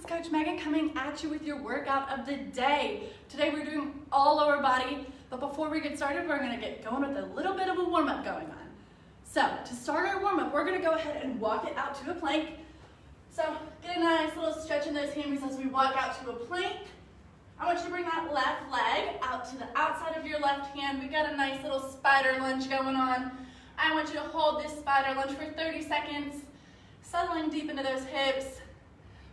Coach Megan coming at you with your workout of the day. Today we're doing all lower body, but before we get started, we're gonna get going with a little bit of a warm-up going on. So to start our warm-up, we're gonna go ahead and walk it out to a plank. So get a nice little stretch in those hammies as we walk out to a plank. I want you to bring that left leg out to the outside of your left hand. We've got a nice little spider lunge going on. I want you to hold this spider lunge for 30 seconds, settling deep into those hips.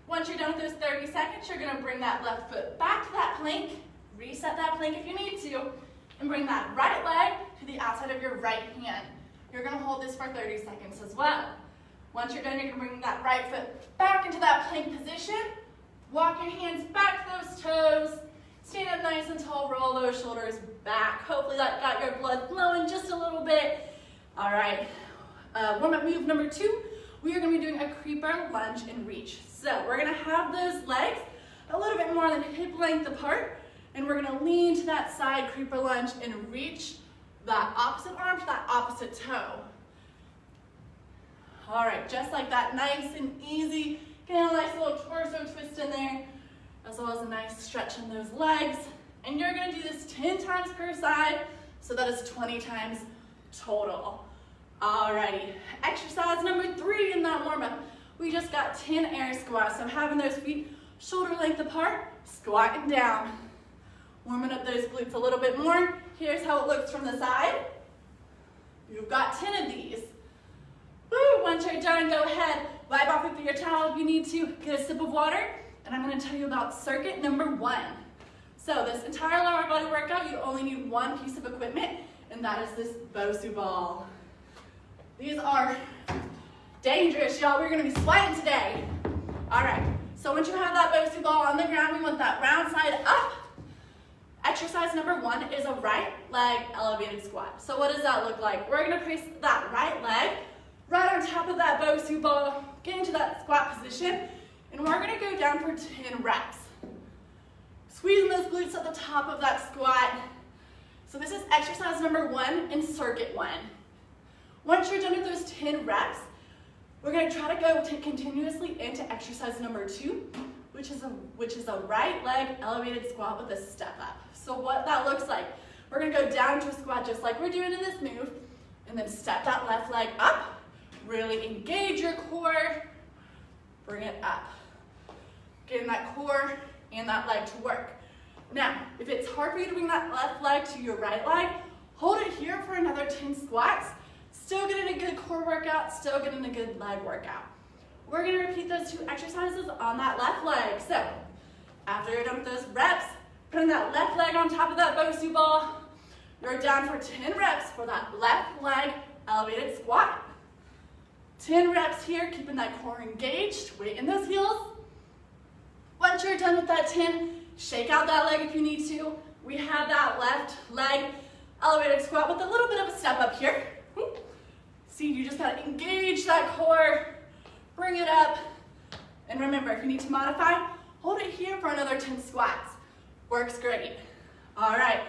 Once you're done with those 30 seconds, you're gonna bring that left foot back to that plank, reset that plank if you need to, and bring that right leg to the outside of your right hand. You're gonna hold this for 30 seconds as well. Once you're done, you're gonna bring that right foot back into that plank position, walk your hands back to those toes, stand up nice and tall, roll those shoulders back. Hopefully that got your blood flowing just a little bit. All right, warm-up move number 2. We are going to be doing a creeper lunge and reach. So we're going to have those legs a little bit more than hip length apart, and we're going to lean to that side creeper lunge and reach that opposite arm to that opposite toe. All right, just like that, nice and easy. Get a nice little torso twist in there, as well as a nice stretch in those legs. And you're going to do this 10 times per side, so that is 20 times total. Alrighty, exercise number 3 in that warm-up. We just got 10 air squats, so having those feet shoulder length apart, squatting down. Warming up those glutes a little bit more. Here's how it looks from the side. You've got 10 of these. Woo, once you're done, go ahead, wipe off with your towel if you need to, get a sip of water, and I'm gonna tell you about circuit number 1. So this entire lower body workout, you only need one piece of equipment, and that is this BOSU ball. These are dangerous, y'all. We're gonna be sweating today. All right, so once you have that BOSU ball on the ground, we want that round side up. Exercise number 1 is a right leg elevated squat. So what does that look like? We're gonna place that right leg right on top of that BOSU ball, get into that squat position, and we're gonna go down for 10 reps. Squeezing those glutes at the top of that squat. So this is exercise number 1 in circuit 1. Once you're done with those 10 reps, we're going to try to go continuously into exercise number 2, which is a right leg elevated squat with a step up. So what that looks like, we're going to go down to a squat just like we're doing in this move, and then step that left leg up, really engage your core, bring it up. Getting that core and that leg to work. Now, if it's hard for you to bring that left leg to your right leg, hold it here for another 10 squats. Still getting a good core workout, still getting a good leg workout. We're gonna repeat those 2 exercises on that left leg. So, after you're done with those reps, putting that left leg on top of that BOSU ball, you're down for 10 reps for that left leg elevated squat. 10 reps here, keeping that core engaged, weight in those heels. Once you're done with that 10, shake out that leg if you need to. We have that left leg elevated squat with a little bit of a step up here. See, you just gotta engage that core, bring it up, and remember, if you need to modify, hold it here for another 10 squats. Works great. All right,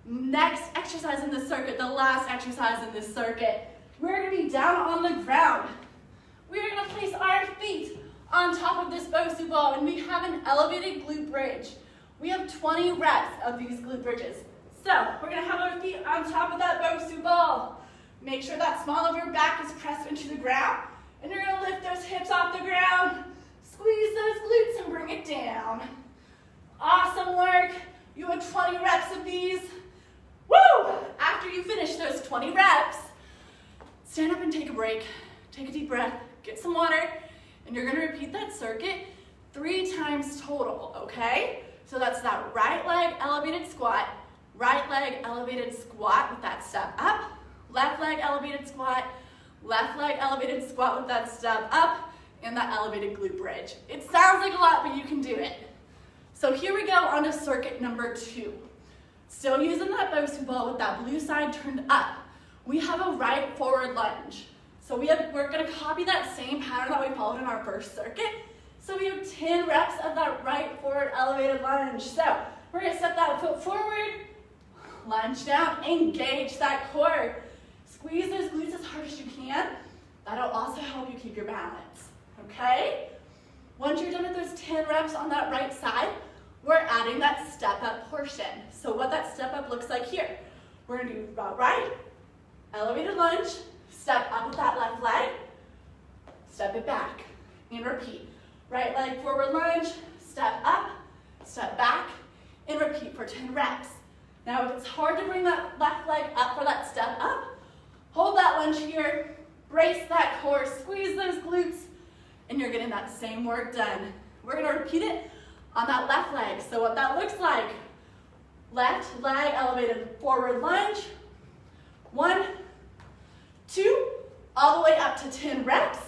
next exercise in this circuit, the last exercise in this circuit, we're gonna be down on the ground. We're gonna place our feet on top of this BOSU ball, and we have an elevated glute bridge. We have 20 reps of these glute bridges. So we're gonna have our feet on top of that BOSU ball. Make sure that small of your back is pressed into the ground, and you're gonna lift those hips off the ground, squeeze those glutes and bring it down. Awesome work. You have 20 reps of these. Woo! After you finish those 20 reps, stand up and take a break. Take a deep breath, get some water, and you're gonna repeat that circuit 3 times total, okay? So that's that right leg elevated squat, right leg elevated squat with that step up, left leg elevated squat, left leg elevated squat with that step up, and that elevated glute bridge. It sounds like a lot, but you can do it. So here we go on to circuit number 2. Still using that BOSU ball with that blue side turned up. We have a right forward lunge. So we're gonna copy that same pattern that we followed in our first circuit. So we have 10 reps of that right forward elevated lunge. So we're gonna step that foot forward, lunge down, engage that core. Squeeze those glutes as hard as you can. That'll also help you keep your balance, okay? Once you're done with those 10 reps on that right side, we're adding that step up portion. So what that step up looks like here, we're gonna do right, elevated lunge, step up with that left leg, step it back, and repeat. Right leg forward lunge, step up, step back, and repeat for 10 reps. Now if it's hard to bring that left leg up for that step up, hold that lunge here, brace that core, squeeze those glutes, and you're getting that same work done. We're gonna repeat it on that left leg. So what that looks like, left leg elevated forward lunge, 1, 2, all the way up to 10 reps.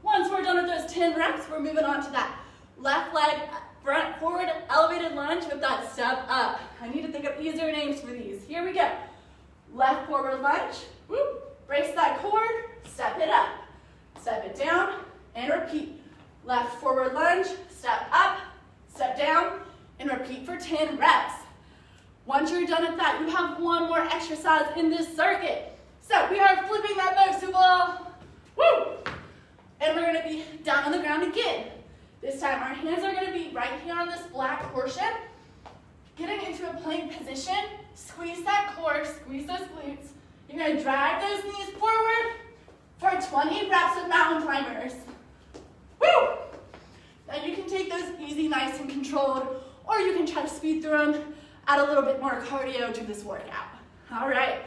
Once we're done with those 10 reps, we're moving on to that left leg front forward elevated lunge with that step up. I need to think of easier names for these. Here we go. Left forward lunge, whoop, brace that core, step it up, step it down, and repeat. Left forward lunge, step up, step down, and repeat for 10 reps. Once you're done with that, you have one more exercise in this circuit. So we are flipping that BOSU ball, woo! And we're gonna be down on the ground again. This time our hands are gonna be right here on this black portion, getting into a plank position, squeeze that core, squeeze those glutes. You're gonna drag those knees forward for 20 reps of mountain climbers. Woo! Now you can take those easy, nice and controlled, or you can try to speed through them, add a little bit more cardio to this workout. All right,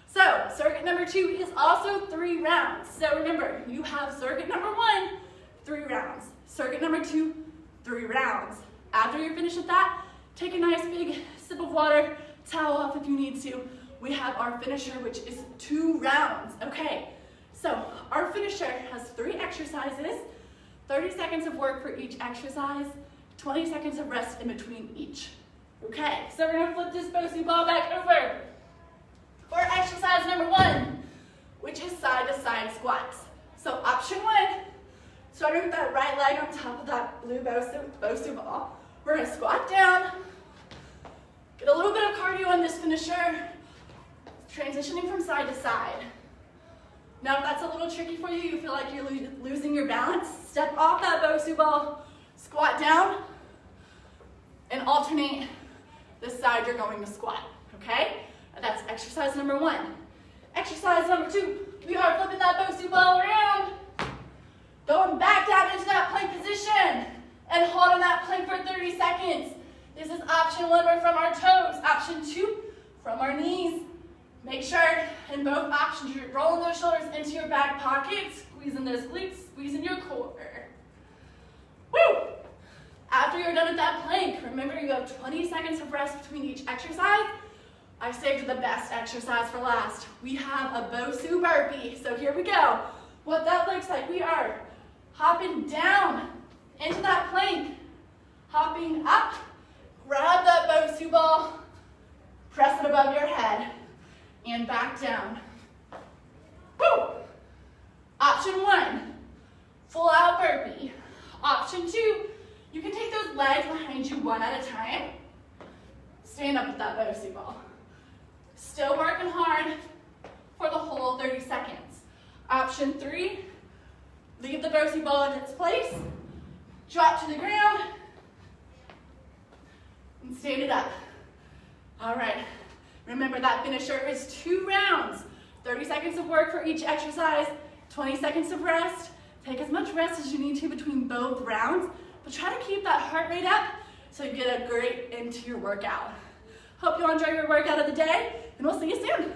so circuit number 2 is also 3 rounds. So remember, you have circuit number 1, 3 rounds. Circuit number 2, 3 rounds. After you're finished with that, take a nice big sip of water, towel off if you need to. We have our finisher, which is 2 rounds. Okay, so our finisher has 3 exercises, 30 seconds of work for each exercise, 20 seconds of rest in between each. Okay, so we're gonna flip this BOSU ball back over for exercise number 1, which is side-to-side squats. So option 1, starting with that right leg on top of that blue BOSU ball, we're gonna squat down, get a little bit of cardio on this finisher, transitioning from side to side. Now if that's a little tricky for you, you feel like you're losing your balance, step off that BOSU ball, squat down, and alternate this side you're going to squat, okay? And that's exercise number 1. Exercise number 2, we are flipping that BOSU ball around, going back down into that plank position, and holding that plank for 30 seconds. This is option 1, we're from our toes. Option 2, from our knees. Make sure in both options you're rolling those shoulders into your back pocket, squeezing those glutes, squeezing your core. Woo! After you're done with that plank, remember you have 20 seconds of rest between each exercise. I saved the best exercise for last. We have a BOSU burpee. So here we go. What that looks like, we are hopping down into that plank, hopping up, grab that BOSU ball, press it above your head, and back down. Woo! Option 1, full out burpee. Option 2, you can take those legs behind you one at a time. Stand up with that BOSU ball. Still working hard for the whole 30 seconds. Option 3, leave the BOSU ball in its place, drop to the ground, and stand it up. All right. Remember that finisher is 2 rounds, 30 seconds of work for each exercise, 20 seconds of rest. Take as much rest as you need to between both rounds, but try to keep that heart rate up so you get a great end to your workout. Hope you enjoy your workout of the day, and we'll see you soon.